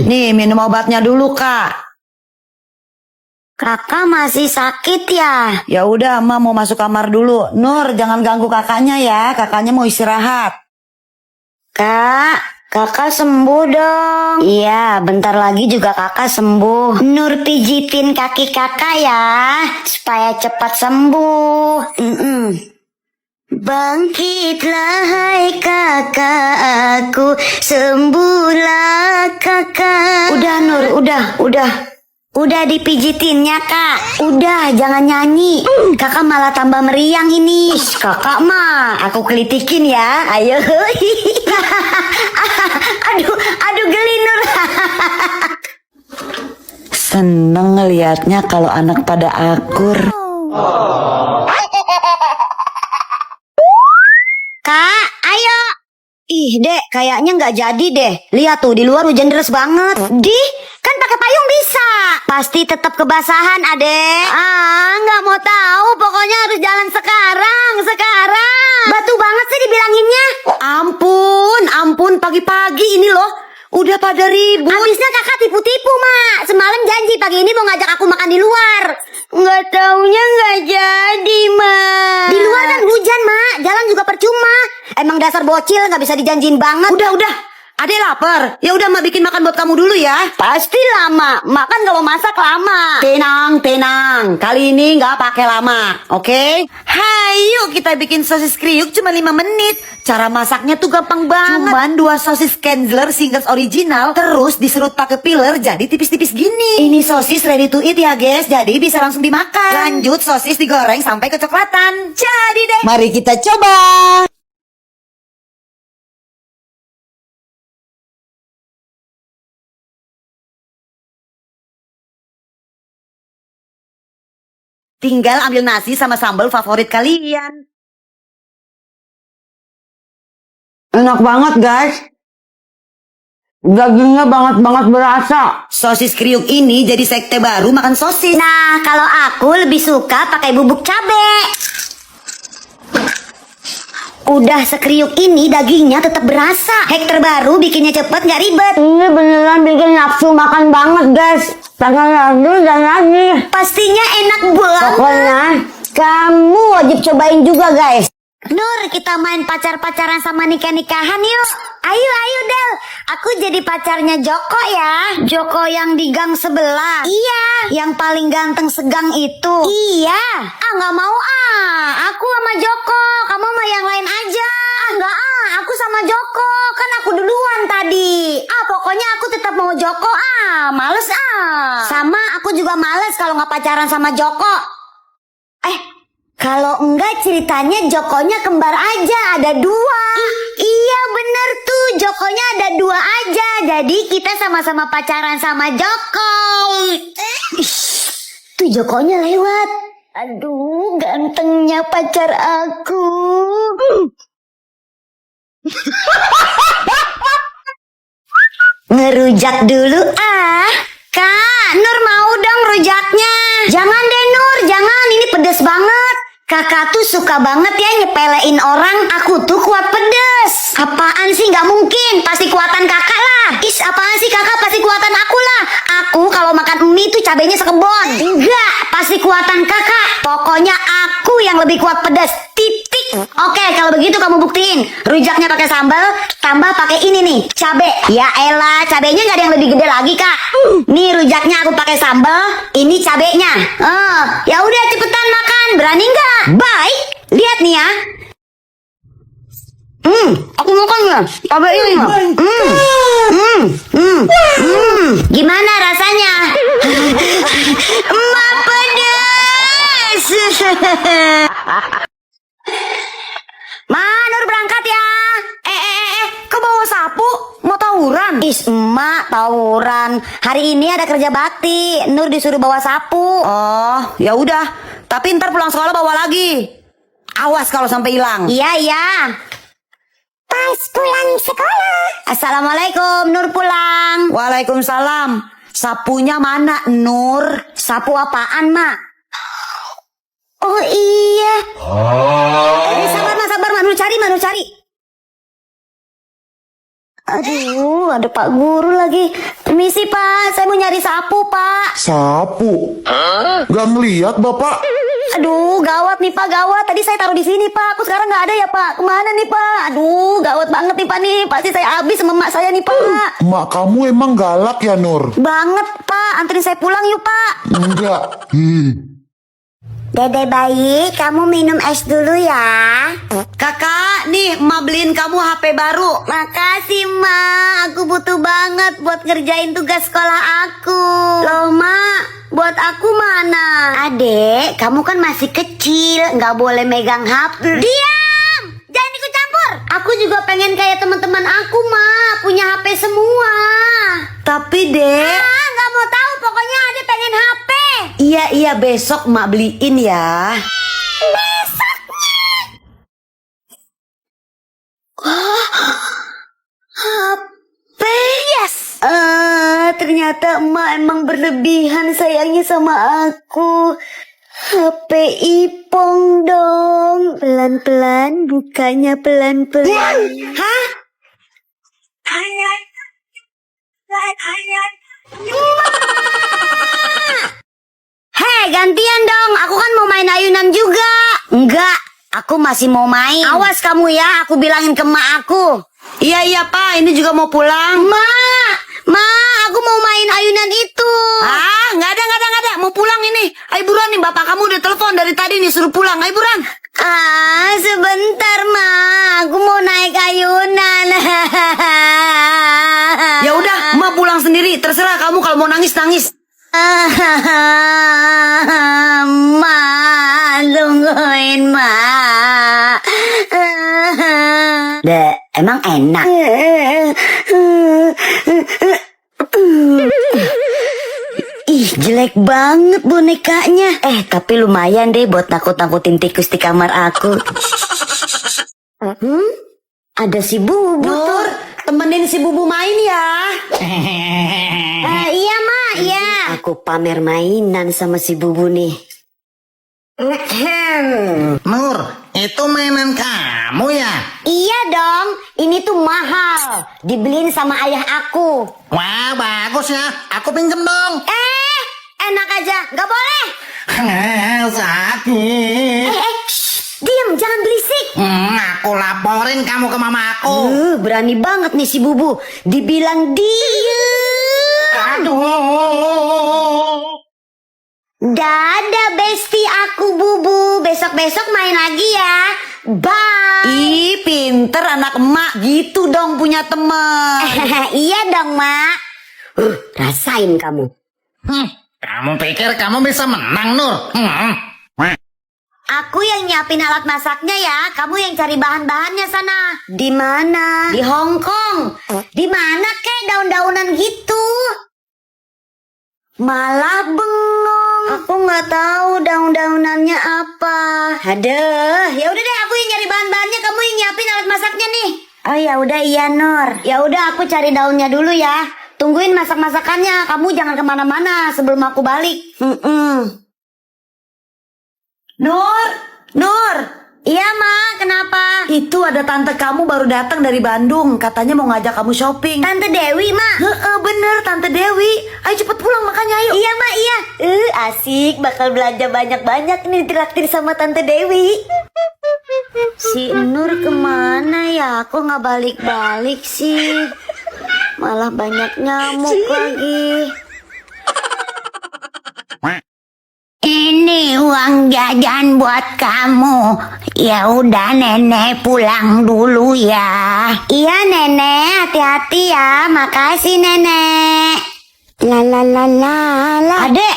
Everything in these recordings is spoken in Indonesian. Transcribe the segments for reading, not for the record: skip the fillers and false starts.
Nih, minum obatnya dulu, Kak. Kakak masih sakit ya? Ya udah, Emak mau masuk kamar dulu. Nur, jangan ganggu kakaknya ya. Kakaknya mau istirahat. Kak, kakak sembuh dong. Iya, bentar lagi juga kakak sembuh. Nur pijitin kaki kakak ya, supaya cepat sembuh. Bangkitlah hai kakak, aku sembuhlah kakak. Udah Nur, udah. Udah dipijitinnya kak. Udah, jangan nyanyi. Kakak malah tambah meriang ini. Kakak mah, aku kelitikin ya. Ayo. aduh geli Nur. Seneng ngeliatnya kalau anak pada akur. Kak, ayo. Ih dek, kayaknya nggak jadi deh. Lihat tuh, di luar hujan deras banget. Kan pakai payung bisa. Pasti tetap kebasahan adek. Nggak mau tahu. Pokoknya harus jalan sekarang. Batu banget sih dibilanginnya. Ampun, pagi-pagi ini loh. Udah pada ribut. Habisnya kakak tipu-tipu, Mak. Semalam janji pagi ini mau ngajak aku makan di luar. Nggak taunya nggak jadi, Mak. Di luar kan hujan, Mak. Jalan juga percuma. Emang dasar bocil nggak bisa dijanjiin banget. Udah. Adek lapar. Ya udah, Mak bikin makan buat kamu dulu ya. Pasti lama. Makan kalau masak lama. Tenang. Kali ini nggak pakai lama, oke? Hayu kita bikin sosis kriuk cuma 5 menit. Cara masaknya tuh gampang banget. Cuman 2 sosis Kenzler Singles original, terus diserut pakai peeler jadi tipis-tipis gini. Ini sosis ready to eat ya guys, jadi bisa langsung dimakan. Lanjut sosis digoreng sampai kecoklatan. Jadi deh. Mari kita coba. Tinggal ambil nasi sama sambal favorit kalian. Enak banget guys. Dagingnya banget berasa. Sosis kriuk ini jadi sekte baru makan sosis. Nah, kalau aku lebih suka pakai bubuk cabe. Udah sekriuk ini dagingnya tetap berasa. Hack terbaru bikinnya cepet nggak ribet. Ini beneran bikin nafsu makan banget guys. Pengen lagi. Pastinya enak banget. Pokoknya kamu wajib cobain juga guys. Nur, kita main pacar-pacaran sama nikah-nikahan yuk. Ayo Del. Aku jadi pacarnya Joko ya. Joko yang di gang sebelah. Iya. Yang paling ganteng segang itu. Iya. Nggak mau Aku sama Joko. Kamu sama yang lain aja. Nggak Aku sama Joko. Kan aku duluan tadi. Pokoknya aku tetap mau Joko Males Sama aku juga males kalau nggak pacaran sama Joko. Kalau enggak ceritanya Jokonya kembar aja, ada 2. Iya bener tuh, Jokonya ada 2 aja. Jadi kita sama-sama pacaran sama Joko. Tuh Jokonya lewat. Aduh, gantengnya pacar aku. Ngerujak dulu Kak, Nur mau dong rujaknya. Jangan deh Nur, jangan, ini pedes banget. Kakak tuh suka banget ya nyepelein orang. Aku tuh kuat pedes. Apaan sih, nggak mungkin. Pasti kuatan kakak lah. Apaan sih kakak, pasti kuatan aku lah. Aku kalau makan mie tuh cabenya sekebon. Enggak, pasti kuatan kakak. Pokoknya aku yang lebih kuat pedes. Titik. Oke, kalau begitu kamu buktiin. Rujaknya pakai sambal, tambah pakai ini nih, cabe. Ya elah, cabenya nggak ada yang lebih gede lagi kak. Nih rujaknya aku pakai sambal, ini cabenya. Ya udah cepetan makan, berani nggak? Baik, lihat nih ya. Aku makan ya, cabe ini ya. Gimana rasanya? Emak pedes. Nur berangkat ya. Kau bawa sapu? Mau tawuran? Emak tawuran. Hari ini ada kerja bakti. Nur disuruh bawa sapu. Oh, ya udah. Tapi ntar pulang sekolah bawa lagi. Awas kalau sampai hilang. Iya. Pas pulang sekolah. Assalamualaikum, Nur pulang. Waalaikumsalam. Sapunya mana, Nur? Sapu apaan, Mak? Oh iya. Sabar, Mak. Nur cari. Aduh, ada Pak Guru lagi. Permisi Pak, saya mau nyari sapu Pak. Sapu? Gak ngeliat Bapak? Aduh, gawat nih Pak, gawat. Tadi saya taruh di sini Pak, aku sekarang nggak ada ya Pak. Kemana nih Pak? Aduh, gawat banget nih Pak nih. Pasti saya habis sama emak saya nih Pak. Mak kamu emang galak ya Nur? Banget Pak, anterin saya pulang yuk Pak. Enggak. Dede bayi, kamu minum es dulu ya. Kakak, nih emak beliin kamu HP baru. Makasih Ma, aku butuh banget buat ngerjain tugas sekolah aku. Loh Ma, buat aku mana? Adek, kamu kan masih kecil, nggak boleh megang HP. Diam! Jangan ikut campur. Aku juga pengen kayak teman-teman aku Ma, punya HP semua. Tapi Dek, Nggak mau tahu, pokoknya Adek pengen HP. iya besok emak beliin ya. HP, yes. Ternyata emak emang berlebihan sayangnya sama aku. HP Ipong dong. Pelan-pelan, bukanya pelan-pelan. Hah? Hei, gantian dong. Aku kan mau main ayunan juga. Enggak, aku masih mau main. Awas kamu ya, aku bilangin ke emak aku. Iya Pak, ini juga mau pulang. Ma, aku mau main ayunan itu. Ah, nggak ada. Mau pulang ini. Ayo buruan nih, bapak kamu udah telepon dari tadi nih suruh pulang. Ayo buruan. Sebentar Ma, aku mau naik ayunan. Ya udah, emak pulang sendiri. Terserah kamu kalau mau nangis. Ma, tungguin Ma. Dek, emang enak. Ih, jelek banget bonekanya. Tapi lumayan deh buat nakut-nakutin tikus di kamar aku. Ada si Bubu Nur, tuh. temenin si Bubu main ya. Iya Ma, iya. Aku pamer mainan sama si Bubu nih. Nur, itu mainan kamu ya? Iya dong, ini tuh mahal. Dibeliin sama ayah aku. Wah, bagus ya. Aku pinjem dong. Enak aja, nggak boleh. Sakit. Diam, jangan berisik. Aku laporin kamu ke mama aku. Berani banget nih si Bubu. Dibilang diem. Aduh. Dadah besti aku Bubu. Besok-besok main lagi ya. Bye. Ih, pinter anak emak. Gitu dong punya temen. Iya dong, Mak. Rasain kamu. Kamu pikir kamu bisa menang, Nur? Aku yang nyiapin alat masaknya ya. Kamu yang cari bahan-bahannya sana. Di mana? Di Hong Kong. Di mana kek daun-daunan gitu? Malah bengong. Aku nggak tahu daun-daunannya apa. Aduh, ya udah deh aku yang nyari bahan-bahannya, kamu yang nyiapin alat masaknya nih. Oh ya udah iya Nur. Ya udah aku cari daunnya dulu ya. Tungguin masak-masakannya. Kamu jangan kemana-mana sebelum aku balik. Nur. Iya Ma, kenapa? Itu ada tante kamu baru datang dari Bandung. Katanya mau ngajak kamu shopping. Tante Dewi Ma. Bener, Tante Dewi. Ayo cepet pulang makanya ayo. Iya Ma, iya. Asik, bakal belanja banyak-banyak nih ditraktir sama Tante Dewi. Si Nur kemana ya? Kok nggak balik-balik sih? Malah banyak nyamuk lagi. Ini uang jajan buat kamu. Ya udah nenek pulang dulu ya. Iya nenek, hati-hati ya. Makasih nenek. La. Adek,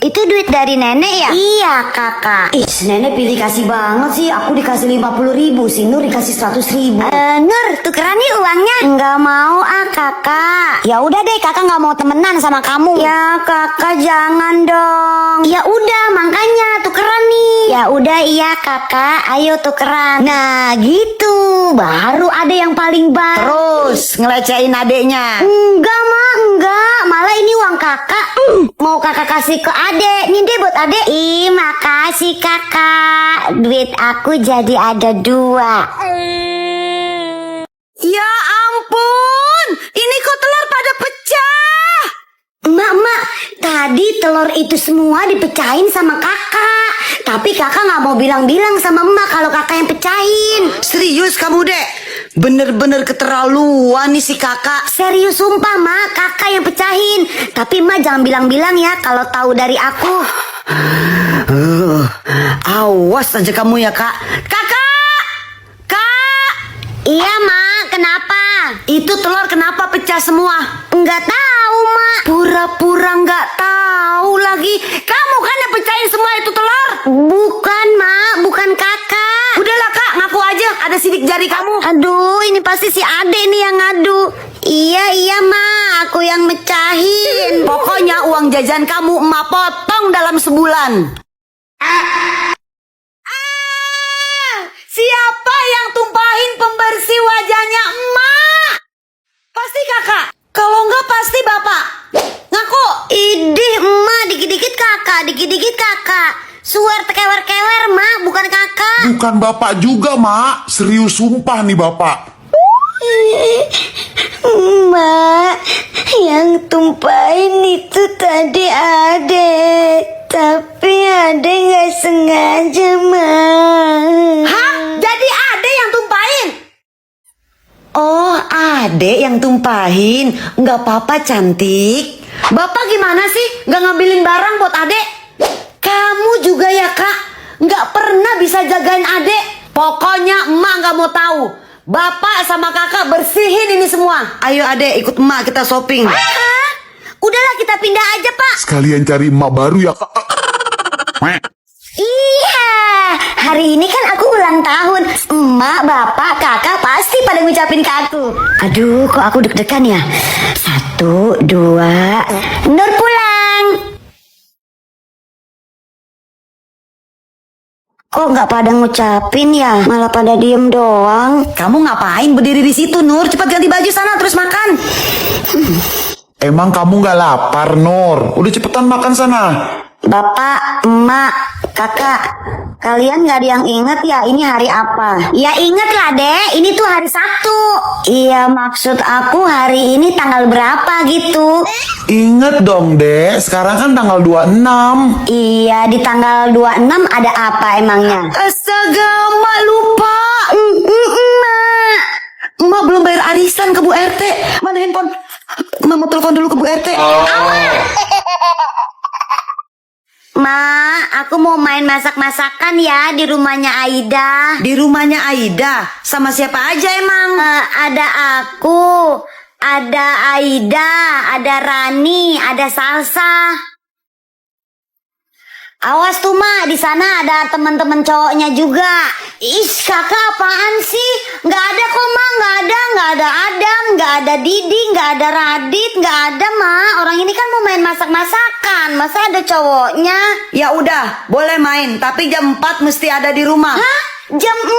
itu duit dari nenek ya? Iya kakak. Nenek pilih kasih banget sih. Aku dikasih 50.000, si Nur dikasih 100.000. Nur, tukeran nih uangnya. Nggak mau kakak. Ya udah deh, kakak nggak mau temenan sama kamu. Ya kakak jangan dong. Ya udah, makanya tukeran nih. Ya udah iya kakak, ayo tukeran. Nah gitu, baru ada yang paling baik. Terus ngelecehin adeknya. Enggak mah, enggak. Malah ini uang kakak. Mau kakak kasih ke adek. Nih deh buat adek. Ih, makasih kakak. Duit aku jadi ada 2. Ya ampun. telur itu semua dipecahin sama kakak. Tapi kakak nggak mau bilang-bilang sama emak kalau kakak yang pecahin. Serius kamu, Dek? Bener-bener keterlaluan nih si kakak. Serius sumpah mak, kakak yang pecahin. Tapi emak jangan bilang-bilang ya kalau tahu dari aku. Awas aja kamu ya, Kak. Kakak! Kak! Iya mak, kenapa? Itu telur kenapa pecah semua? Nggak tahu mak. Pura-pura nggak tahu lagi. Kamu kan yang pecahin semua itu telur? Bukan mak, bukan kakak. Udahlah Kak, ngaku aja ada sidik jari kamu. Aduh, ini pasti si Ade nih yang ngadu. Iya mak, aku yang mecahin. Pokoknya uang jajan kamu emak potong dalam sebulan. Siapa yang tumpahin pembersih wajahnya emak? Pasti kakak. Kalau enggak pasti bapak. Ngaku. Idih emak, dikit-dikit kakak, dikit-dikit kakak. Suar kewer-kewer mak, bukan kakak. Bukan bapak juga, Mak. Serius sumpah nih bapak. Mak, yang tumpahin itu tadi Ade. Tapi Ade nggak sengaja mak. Hah? Jadi ade yang tumpahin? Oh, ade yang tumpahin. Nggak apa-apa cantik. Bapak gimana sih? Nggak ngambilin barang buat ade? Kamu juga ya kak? Nggak pernah bisa jagain ade. Pokoknya emak nggak mau tahu. Bapak sama kakak bersihin ini semua. Ayo ade ikut emak kita shopping. Hah? Udahlah kita pindah aja pak. Sekalian cari emak baru ya, Kak. Iya, hari ini kan aku ulang tahun. Emak, bapak, kakak pasti pada ngucapin ke aku. Aduh, kok aku deg-degan ya. 1, 2, Nur pulang. Kok nggak pada ngucapin ya? Malah pada diem doang. Kamu ngapain berdiri di situ Nur? Cepat ganti baju sana terus makan. Emang kamu nggak lapar, Nur? Udah cepetan makan sana. Bapak, emak, kakak, kalian gak ada yang inget ya ini hari apa? Ya inget lah dek, ini tuh hari Sabtu. Iya maksud aku hari ini tanggal berapa gitu. Ingat dong, Dek. Sekarang kan tanggal 26. Iya di tanggal 26 ada apa emangnya? Astaga, emak lupa. Emak. Emak belum bayar arisan ke Bu RT. Mana handphone? Mama telepon dulu ke Bu RT. Ma, aku mau main masak-masakan ya di rumahnya Aida. Di rumahnya Aida. Sama siapa aja emang? Ada aku, ada Aida, ada Rani, ada Salsa. Awas tuh Ma, di sana ada teman-teman cowoknya juga. Ih, kakak apaan sih? Nggak ada kok Ma, nggak ada Adam, nggak ada Didi, nggak ada Radit, nggak ada Ma. Orang ini kan mau main masak-masakan, masa ada cowoknya? Ya udah, boleh main. Tapi jam 4 mesti ada di rumah. Hah? Jam 4?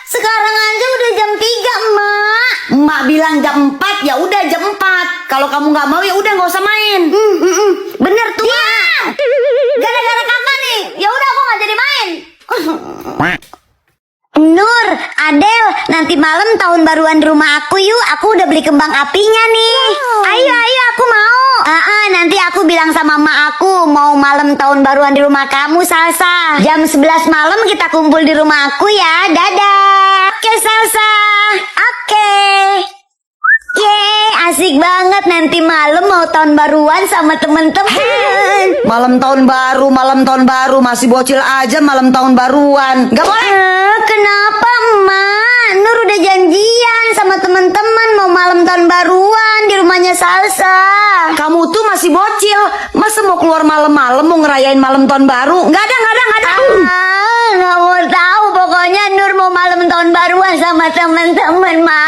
Sekarang aja udah jam 3 Emak. Emak bilang jam 4, ya udah jam 4. Kalau kamu nggak mau ya udah nggak usah main. Bener tuh Ma. Gara-gara kakak nih, ya udah aku nggak jadi main. Nur, Adel, nanti malam tahun baruan di rumah aku yuk. Aku udah beli kembang apinya nih. Ayo, aku mau. Nanti aku bilang sama emak aku mau malam tahun baruan di rumah kamu, Salsa. Jam 11 malam kita kumpul di rumah aku ya. Dadah. Oke, Salsa. Oke. Yeay, asik banget nanti malam mau tahun baruan sama temen-temen. Malam tahun baru. Masih bocil aja malam tahun baruan. Gak boleh. Kenapa Emak? Nur udah janjian sama teman-teman mau malam tahun baruan di rumahnya Salsa. Kamu tuh masih bocil. Masa mau keluar malam-malam mau ngerayain malam tahun baru? Nggak ada. Nggak mau tahu, pokoknya Nur mau malam tahun baruan sama teman-teman Ma.